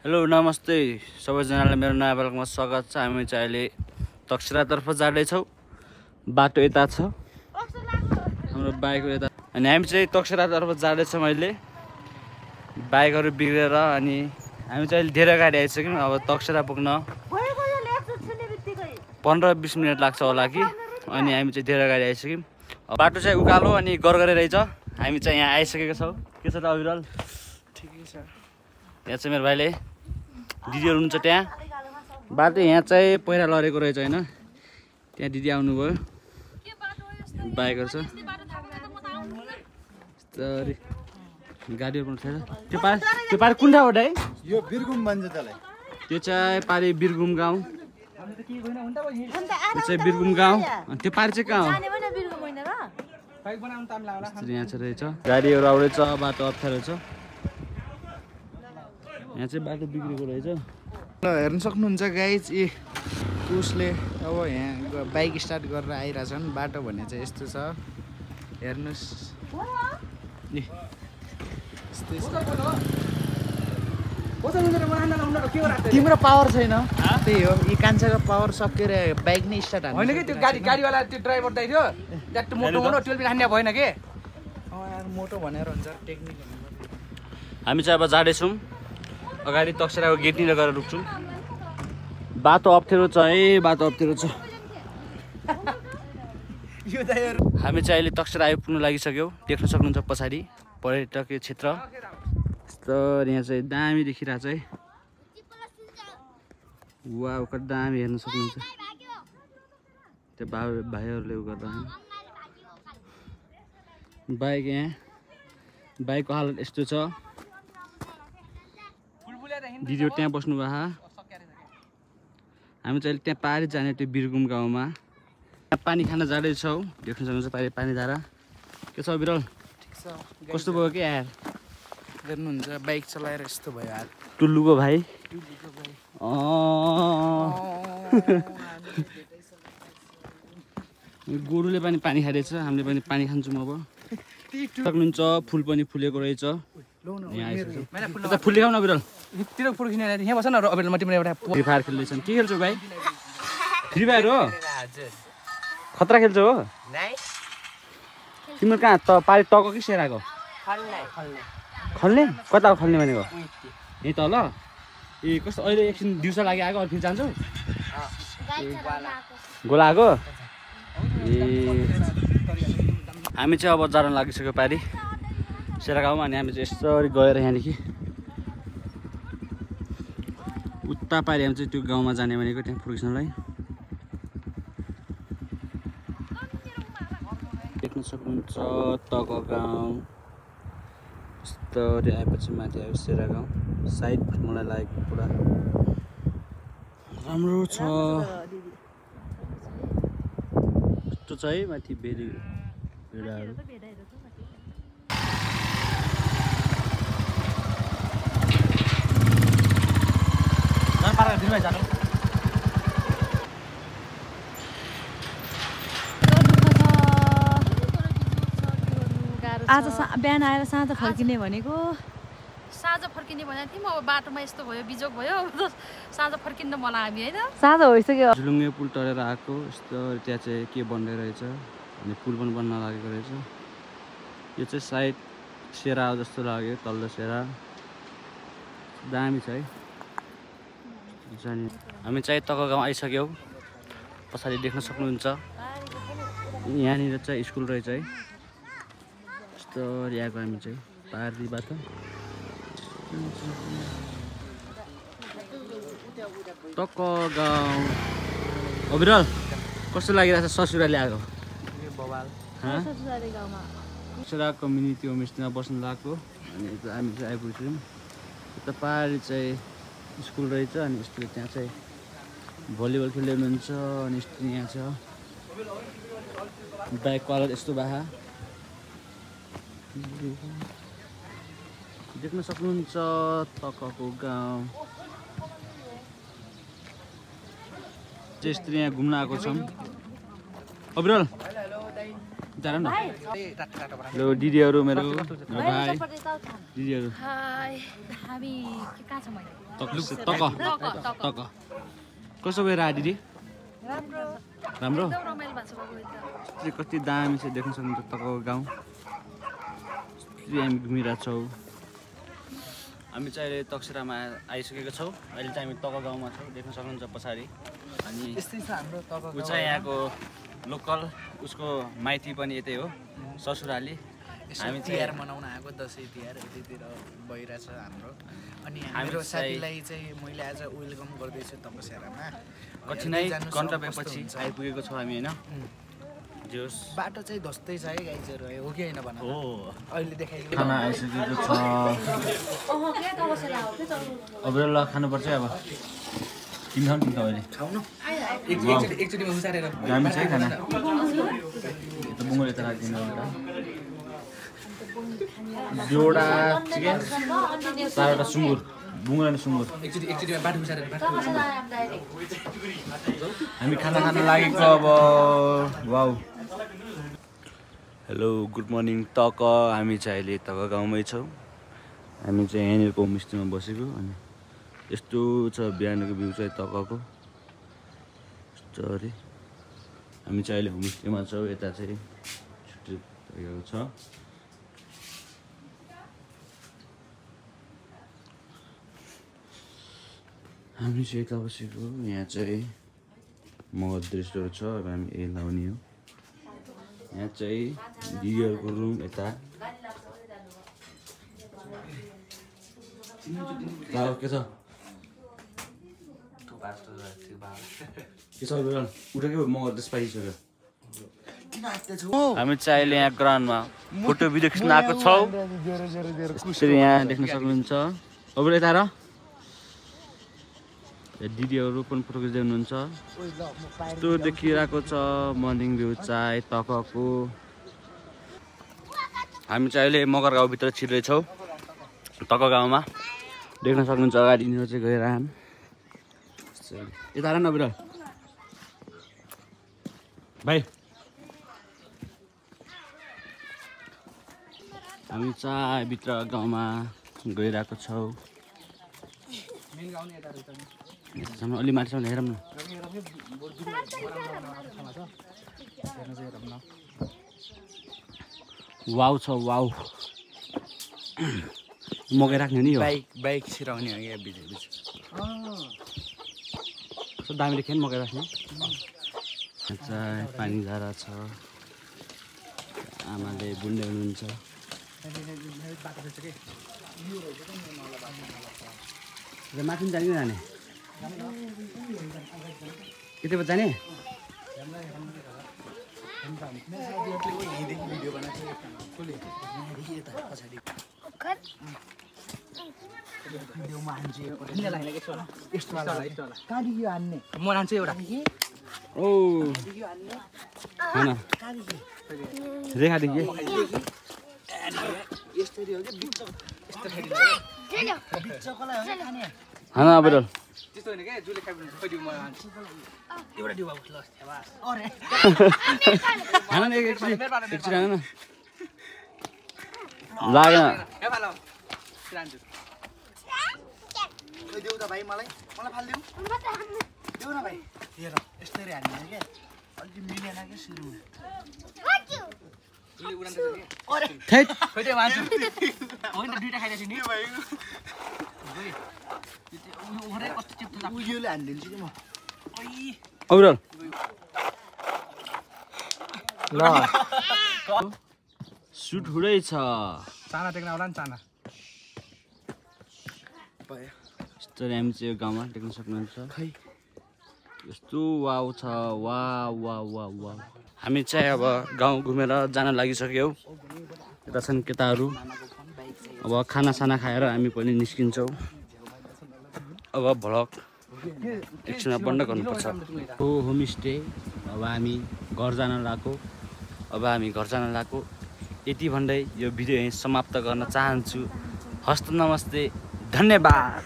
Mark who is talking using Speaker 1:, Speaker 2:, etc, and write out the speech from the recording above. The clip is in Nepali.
Speaker 1: हेलो नमस्ते सबैजनालाई मेरो नयाँ ब्लगमा स्वागत छ। हामी चाहिँ अहिले तकसेरातर्फ जाँदैछौँ। बाटो यता छ, हाम्रो बाइकको यता, अनि हामी चाहिँ तकसेरातर्फ जाँदैछौँ। अहिले बाइकहरू बिग्रेर अनि हामी चाहिँ अहिले धेरै गाडी आइसक्यौँ। अब तकसेरा पुग्न 15-20 मिनट लाग्छ होला कि, अनि हामी चाहिँ धेरै गाडी आइसक्यौँ। बाटो चाहिँ उकालो अनि गरगरे रहेछ। हामी चाहिँ यहाँ आइसकेको छौँ। के छ त अविरल?
Speaker 2: ठिकै छ।
Speaker 1: यहाँ चाहिँ मेरो भाइले दिदीहरू हुनुहुन्छ त्यहाँ। बाटो यहाँ चाहिँ पहिला लडेको रहेछ होइन, त्यहाँ दिदी आउनुभयो, बाइकहरू छ, गाडीहरू पनि छैन। त्यो पारि कुन ठाउँ हो दाइ?
Speaker 2: यो बिरगुम भन्छ त्यसलाई।
Speaker 1: त्यो चाहिँ पारि बिरगुम गाउँ, त्यो चाहिँ बिरगुम गाउँ। अनि त्यो पारि चाहिँ कहाँ हो? यहाँ चाहिँ रहेछ, गाडीहरू आउँदैछ, बाटो अप्ठ्यारो छ। यहाँ चाहिँ बाटो बिग्रेको रहेछ।
Speaker 2: ल हेर्न सक्नुहुन्छ गाइज, उसले अब यहाँ बाइक स्टार्ट गरेर आइरहेछन्। बाटो भने चाहिँ यस्तो छ, हेर्नुहोस्। तिम्रो पावर छैन, त्यही हो। यी कान्छाको पावर सकेर बाइक नै स्टार्ट
Speaker 3: होइन कि त्यो गाडीवाला त्यो ड्राइभर दाइ थियो ट्याक्टर मोटो मोटो ट्वेल्भ हान्ने भएन कि।
Speaker 2: मोटो भनेर हुन्छ टेक्निक।
Speaker 1: हामी चाहिँ अब जाँदैछौँ। अगाडि तकसेराको गेटनिर गएर रुक्छौँ। बाटो अप्ठ्यारो छ है, बाटो अप्ठ्यारो छ। हामी चाहिँ अहिले तकसेरा आइपुग्न लागिसक्यौँ। देख्न सक्नुहुन्छ पछाडि पर्यटकीय क्षेत्र। यस्तो यहाँ चाहिँ दामी देखिरहेको छ है। वाउ कति दामी, हेर्न सक्नुहुन्छ। त्यो भाइहरूले उ गर्दा बाइक, यहाँ बाइकको हालत यस्तो छ। दिदीहरू त्यहाँ बस्नु भएको। हामी चाहिँ अहिले त्यहाँ पारि जाने, त्यो बिरगुम गाउँमा पानी खान जाँदैछौँ। देख्न सक्नुहुन्छ पारि पानी धारा। के छ बिरल? कस्तो भयो कि यार?
Speaker 2: हेर्नुहुन्छ बाइक चलाएर यस्तो भयो हात।
Speaker 1: टुल्लुको भाइ। गोरुले पनि पानी खाइरहेछ, हामीले पनि पानी खान्छौँ। अब सक्नुहुन्छ फुल पनि फुलेको रहेछ। यहाँ फुल देखाउन बिरल।
Speaker 3: तिर फुल किनेर यहाँ बस न। अब म तिम्रो एउटा
Speaker 1: फ्री फायर खेल्दैछन्। के खेल्छौ भाइ? फ्री फायर हो? खतरा खेल्छौ हो? तिम्रो कहाँ त पारि टक कि सेराको? खल्ने? कता हो खल्ने भनेको? यही तल? ए कस्तो अहिले एकछिन दिउँसो लागि आएको, अनि फेरि जान्छौ? गोला आएको? ए हामी चाहिँ अब जान लागिसक्यो पारि सेरा गाउँमा। अनि हामी चाहिँ यसरी गएर यहाँदेखि उता पारि हामी चाहिँ त्यो गाउँमा जाने भनेको, त्यहाँ पुगिसनलाई। देख्न सक्नुहुन्छ तक गाउँ। यस्तरी आएपछि माथि आयो सेरा गाउँ। साइड मलाई लागेको पुरा राम्रो छ। यस्तो छ है माथि भेडाहरू।
Speaker 4: आज बिहान आएर साँझ फर्किने भनेको।
Speaker 5: साँझ फर्किने भनेको थियौँ, अब बाटोमा यस्तो भयो, बिजोग भयो। अब त साँझ फर्किनु मन हामी होइन।
Speaker 4: साँझ भइसक्यो।
Speaker 1: झुलुङ्गे पुल टरेर आएको। यस्तो त्यहाँ चाहिँ के बन्दै रहेछ, अनि पुल पनि बन्न लागेको रहेछ। यो चाहिँ सायद सेरा हो जस्तो लाग्यो, तल्लो सेरा। दामी छ है जाने। हामी चाहिँ तक गाउँ आइसक्यौँ। पछाडि देख्न सक्नुहुन्छ यहाँनिर चाहिँ स्कुल रहेछ है। यस्तो आएको हामी चाहिँ पारिबाट। तक गाउँ। अविरल कस्तो लागिरहेछ ससुराली आएको? ससुरा कम्युनिटी होमस्टेमा बस्नु लागेको। अनि हामी चाहिँ आइपुग्छौँ। यता पारि चाहिँ स्कुल रहेछ, अनि यस्तो त्यहाँ चाहिँ भलिबल खेल्दै हुनुहुन्छ। अनि यस्तो यहाँ छ बाइकको हालत यस्तो बाहा देख्न सक्नुहुन्छ। तकको गाउँ यस्तो यहाँ घुम्न आएको छौँ। अविरल जान न ल दिदीहरू मेरो भाइ दिदीहरू
Speaker 5: हाय हामी कहाँ छौँ
Speaker 1: तक तक कस्तो भएर आयो दिदी राम्रो
Speaker 5: एकदम रमाइलो भएको छ बाबु
Speaker 1: चाहिँ कति दामी छ देख्न सक्नुहुन्छ तकको गाउँ हामी घुमिरहेको छौँ हामी चाहिँ अहिले तकसेरामा आइसकेको छौँ अहिले चाहिँ हामी तक गाउँमा छौँ देख्न सक्नुहुन्छ पछाडि अनि
Speaker 3: यस्तै छ हाम्रो
Speaker 1: ऊ चाहिँ यहाँको लोकल उसको माइती पनि यतै हो ससुराली
Speaker 2: हामी तिहार मनाउन आएको दसैँ तिहार यतितिर भइरहेछ हाम्रो अनि हाम्रो साथीलाई चाहिँ मैले आज वेलकम गर्दैछु तपसेरामा
Speaker 1: कठिनाइ गन्तव्यपछि आइपुगेको छौँ हामी होइन जोस्
Speaker 2: बाटो चाहिँ धस्तै छ है गाइजहरू हो कि होइन भन
Speaker 1: हो
Speaker 2: अहिले देखाइदिनु
Speaker 1: खाना आइसकेको छ अब ल खानुपर्छ अब तिमी खाऊ तिमी अहिले
Speaker 2: खाउनु
Speaker 3: एकचोटिमा उसारेर
Speaker 1: दामी छ है खाना यता बुङ्गो यता राखिदिनु एउटा जोडा चिकन 4वटा सुँगुर बुङ्गो अनि सुँगुर
Speaker 3: एकचोटिमा बाटो उसारेर
Speaker 1: हामी खाना खान लागेको अब वाउ हेलो गुड मर्निङ तक हामी चाहिँ अहिले तक गाउँमै छौँ हामी चाहिँ यहाँनिरको होमस्टेमा बसेको अनि यस्तो छ बिहानको भ्यू चाहिँ तकको यस्तो अरे हामी चाहिँ अहिले होमस्टेमा छौँ यता चाहिँ छुट्टी भएको छ हामी चाहिँ यता बसेको यहाँ चाहिँ मगर दृश्यहरू छ अब हामी ए लाउने हो यहाँ चाहिँ दिदीहरूको रुम यता के छ के छ उठेकै मगर दृश्य पाइसक्यो हामी चाहिँ अहिले यहाँ ग्राउन्डमा फोटो भिडियो खिच्न आएको छौँ यसरी यहाँ देख्न सक्नुहुन्छ अब यता र दिदीहरू पनि फोटो खिच्दै हुनुहुन्छ यस्तो देखिरहेको छ मर्निङ भ्यू चाहिँ तकको हामी चाहिँ अहिले मगर गाउँभित्र छिर्दैछौँ तक गाउँमा देख्न सक्नुहुन्छ अगाडि चाहिँ गएर यता न बिर भाइ हामी चाहिँ भित्र गाउँमा गइरहेको छौँ अलि माथिसम्म हेरौँ न वाउ छ वाउ मकै राख्ने नि हो
Speaker 2: बाइक छिराउने हो यहाँ बिच बिच
Speaker 1: कस्तो दामी देख्यो नि मकै राख्ने पानी धारा छ आमाले बुन्दै हुनुहुन्छ माथि जाने जाने यति पो जाने
Speaker 3: म लान्छु एउटा
Speaker 1: ओ रेखादेखि खाना अब
Speaker 3: त्यस्तो होइन क्या जसले खाइपुग्छ कहिले म लान्छु एउटा डिउ ल
Speaker 1: खाना नि एकचोटि खाना न लागेन
Speaker 2: देऊ त भाइ मलाई फालिदेऊ देऊ न भाइ हेर यस्तरी हान्ने क्या अलि मिलेन क्या सुरुमा
Speaker 3: होइन दुइटा खाइरहेको छु नि
Speaker 2: उयोले हानिदिन्छु कि म
Speaker 1: ल सुट हुँदै छ
Speaker 3: चाना देख्न होला नि चाना
Speaker 1: यस्तो हामी चाहिँ यो गाउँमा देख्न सक्नुहुन्छ खै यस्तो वाउ छ वा वा वा वा हामी चाहिँ अब गाउँ घुमेर जान लागिसक्यौँ यता छन् केटाहरू अब खानासाना खाएर हामी पनि निस्किन्छौँ अब भ्लग एकछिनमा बन्द गर्नुपर्छ हो होमस्टे अब हामी घर जान लागेको यति भन्दै यो भिडियो यहीँ समाप्त गर्न चाहन्छु हस्त नमस्ते धन्यवाद।